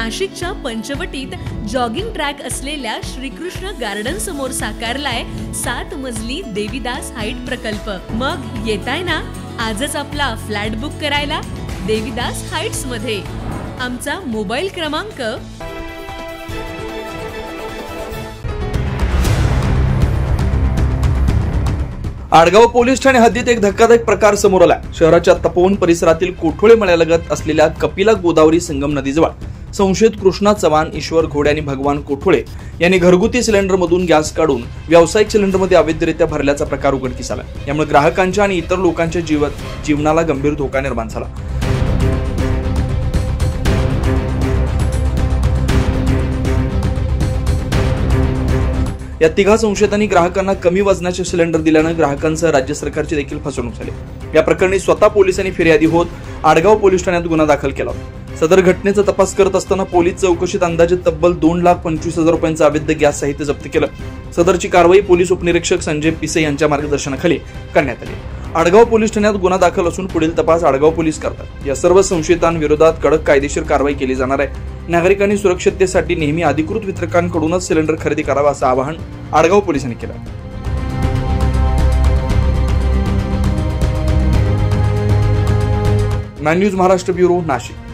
नाशिकच्या पंचवटीत jogging track असलेल्या Shrikrishna garden समोर साकारलाय 7 मजली देवीदास हाईट प्रकल्प। मग येताय ना आजच आपला फ्लॅट बुक करायला देवीदास हाईट्स मध्ये। आमचा मोबाईल क्रमांक आडगाव पोलीस ठाणे हद्दीत एक धक्कादायक प्रकार समोर आला। शहराच्या तपोवन परिसरातील कोठोळे मळ्यालगत असलेल्या कपिला गोदावरी संगम नदीजवळ संशयित कृष्णा चव्हाण, ईश्वर घोडे आणि भगवान कोठोळे यांनी घरगुती सिलेंडरमधून गॅस काढून व्यावसायिक सिलेंडरमध्ये अवैधरित्या भरल्याचा प्रकार उघडकीस आला। यामुळे ग्राहकांच्या आणि इतर लोकांच्या जीवनाला गंभीर धोका निर्माण झाला। या तिघा संशयितांनी ग्राहकांना कमी वजनाचे सिलेंडर दिल्याने ग्राहकांसह राज्य सरकारची देखील फसवणूक झाली। या प्रकरणी स्वतः पोलिसांनी फिर्यादी होत आडगाव पोलीस ठाण्यात गुन्हा दाखल केला। सदर घटनेचा तपास करत असताना पोलीस चौकशीत अंदाजे तब्बल 2,25,000 रुपयांचा अवैध गॅस साहित्य जप्त केलं। सदरची कारवाई पोलीस उपनिरीक्षक संजय पिसे यांच्या मार्गदर्शनाखाली करण्यात आली। आडगाव पोलीस ठाण्यात गुन्हा दाखल असून पुढील तपास आडगाव पोलीस करतात। या सर्व संशयितांविरोधात कडक कायदेशीर कारवाई केली जाणार आहे। नागरिकांनी सुरक्षिततेसाठी नेहमी अधिकृत वितरकांकडूनच सिलेंडर खरेदी करावा असं आवाहन आडगाव पोलिसांनी केलं। Man news Maharashtra bureau, Nashik.